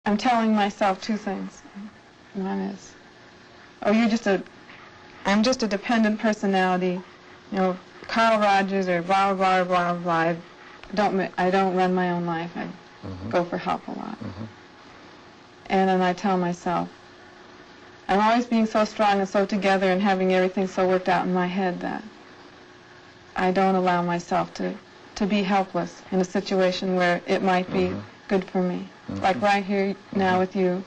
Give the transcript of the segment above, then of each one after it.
I'm telling myself two things. One is, oh, I'm just a dependent personality, you know, Carl Rogers or blah, blah, blah, blah. I don't run my own life. I go for help a lot. And then I tell myself, I'm always being so strong and so together and having everything so worked out in my head that I don't allow myself to be helpless in a situation where it might be good for me. Like right here now with you,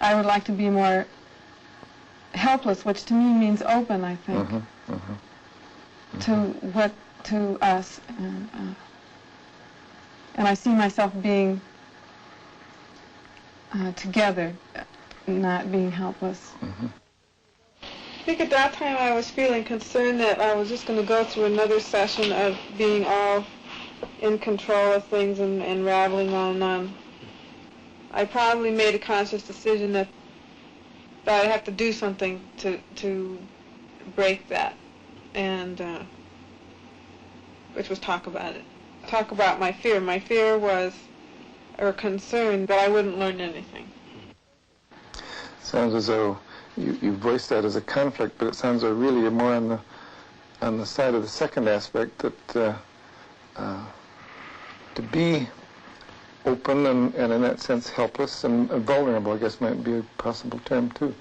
I would like to be more helpless, which to me means open, I think, to us. And I see myself being together, not being helpless. I think at that time I was feeling concerned that I was just going to go through another session of being all in control of things and rattling on and on. I probably made a conscious decision that I'd have to do something to break that, and which was talk about it. Talk about my fear. My fear was, or concern, that I wouldn't learn anything. Sounds as though you voiced that as a conflict, but it sounds like really you're more on the side of the second aspect, that to be open and in that sense helpless and vulnerable, I guess might be a possible term too,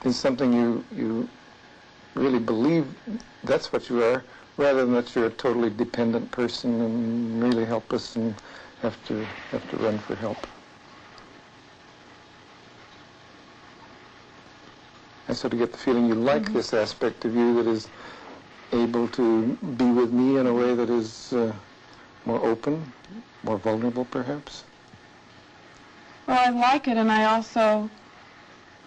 is something you really believe that's what you are, rather than that you're a totally dependent person and really helpless and have to run for help. I sort of get the feeling you like this aspect of you that is able to be with me in a way that is more open, more vulnerable, perhaps. Well, I like it, and I also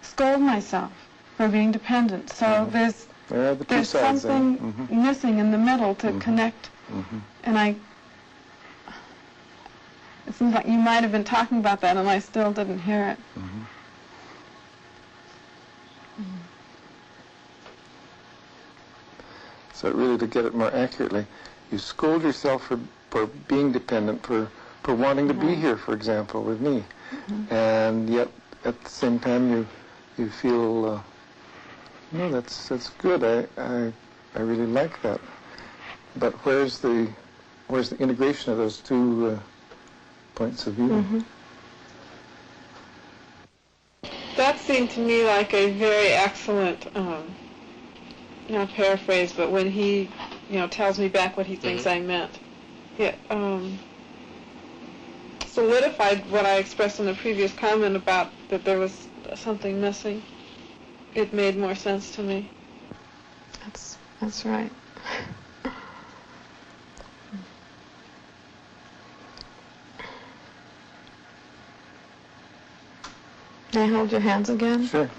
scold myself for being dependent. So there's something missing in the middle to connect. And it seems like you might have been talking about that, and I still didn't hear it. So really, to get it more accurately, you scold yourself for being dependent, for wanting to be here, for example, with me. And yet, at the same time, you feel, no, that's good. I really like that. But where's the integration of those two points of view? That seemed to me like a very excellent, not paraphrase, but when he, tells me back what he thinks I meant. It solidified what I expressed in the previous comment about that there was something missing. It made more sense to me. That's right. May I hold your hands again? Sure.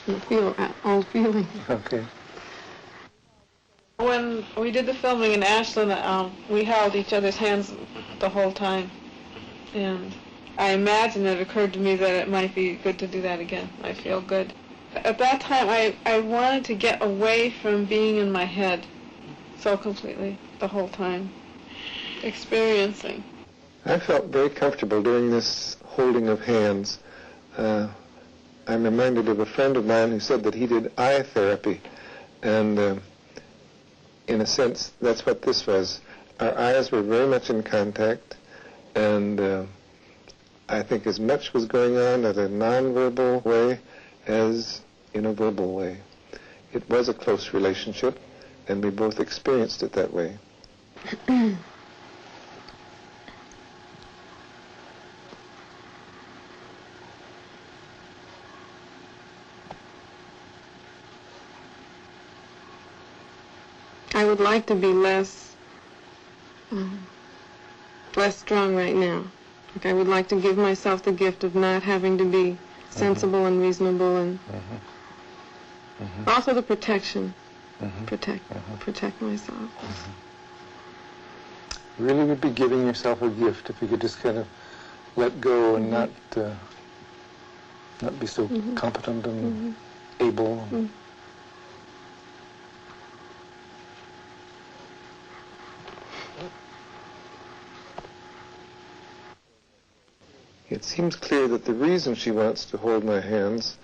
You feel old feeling. Okay. When we did the filming in Ashland, we held each other's hands the whole time. And I imagine it occurred to me that it might be good to do that again. I feel good. At that time, I wanted to get away from being in my head so completely the whole time, experiencing. I felt very comfortable doing this holding of hands. I'm reminded of a friend of mine who said that he did eye therapy, and in a sense, that's what this was. Our eyes were very much in contact, and I think as much was going on in a nonverbal way as in a verbal way. It was a close relationship, and we both experienced it that way. I would like to be less strong right now. Like I would like to give myself the gift of not having to be sensible and reasonable, and also the protection, protect myself. You really would be giving yourself a gift if you could just kind of let go and not be so competent and able. It seems clear that the reason she wants to hold my hands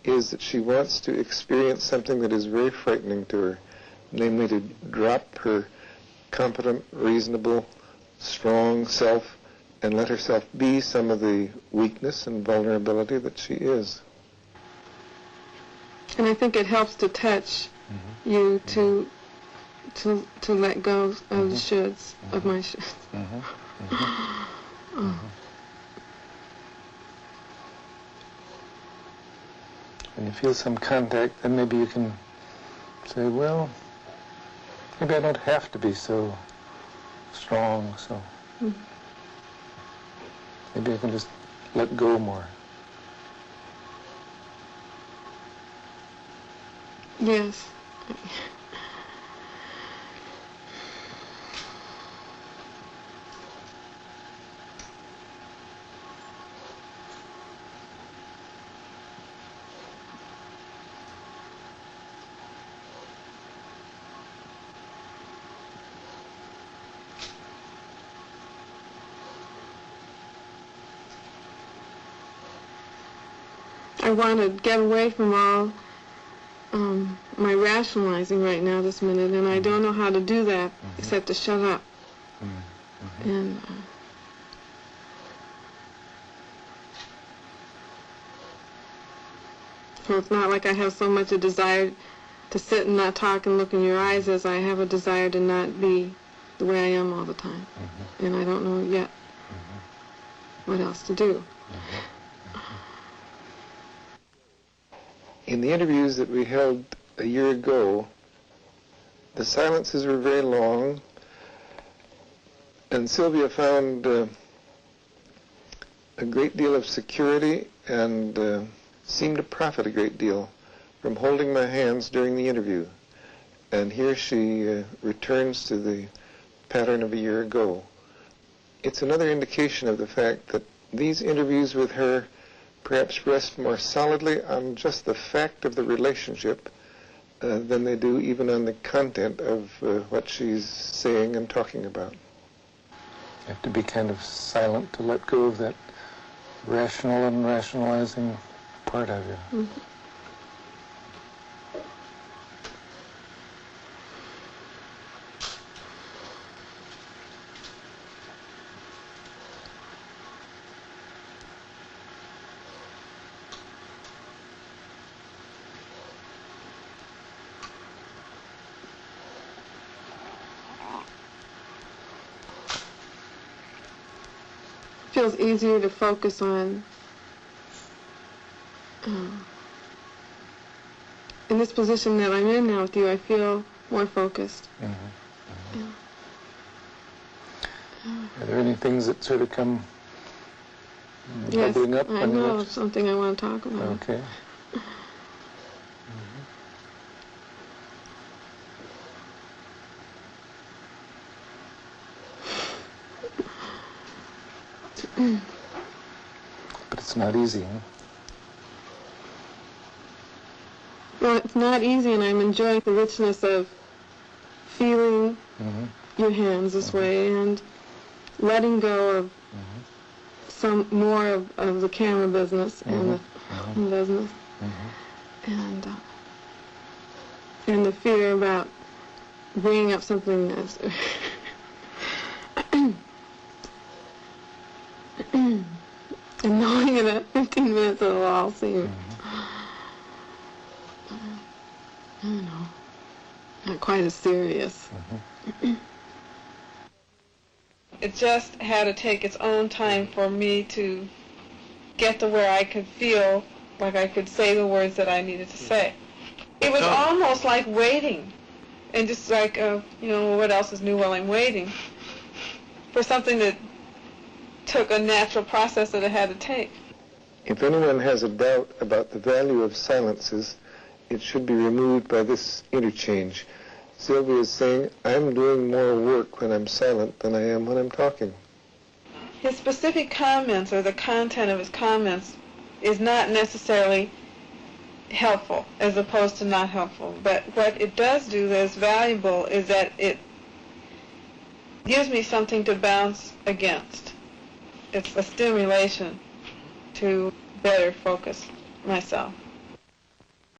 is that she wants to experience something that is very frightening to her, namely to drop her competent, reasonable, strong self and let herself be some of the weakness and vulnerability that she is. And I think it helps to touch you to let go of the shoulds, of my shoulds. When you feel some contact, then maybe you can say, well, maybe I don't have to be so strong, so maybe I can just let go more. Yes. I want to get away from all my rationalizing right now this minute, and I don't know how to do that except to shut up. And so it's not like I have so much a desire to sit and not talk and look in your eyes as I have a desire to not be the way I am all the time. And I don't know yet what else to do. In the interviews that we held a year ago, the silences were very long, and Sylvia found a great deal of security and seemed to profit a great deal from holding my hands during the interview. And here she returns to the pattern of a year ago. It's another indication of the fact that these interviews with her perhaps rest more solidly on just the fact of the relationship than they do even on the content of what she's saying and talking about. You have to be kind of silent to let go of that rational and rationalizing part of you. Feels easier to focus on in this position that I'm in now with you. I feel more focused. Are there any things that sort of come Yes, bubbling up? I know of something I want to talk about. Okay. But it's not easy, huh? Well, it's not easy, and I'm enjoying the richness of feeling your hands this way and letting go of some more of the camera business and the film business and the fear about bringing up something that's and knowing in 15 minutes it'll all seem I don't know, not quite as serious. It just had to take its own time for me to get to where I could feel like I could say the words that I needed to say. It was almost like waiting, and just like, what else is new while I'm waiting, for something that took a natural process that it had to take. If anyone has a doubt about the value of silences, it should be removed by this interchange. Sylvia is saying, I'm doing more work when I'm silent than I am when I'm talking. His specific comments or the content of his comments is not necessarily helpful as opposed to not helpful. But what it does do that is valuable is that it gives me something to bounce against. It's a stimulation to better focus myself.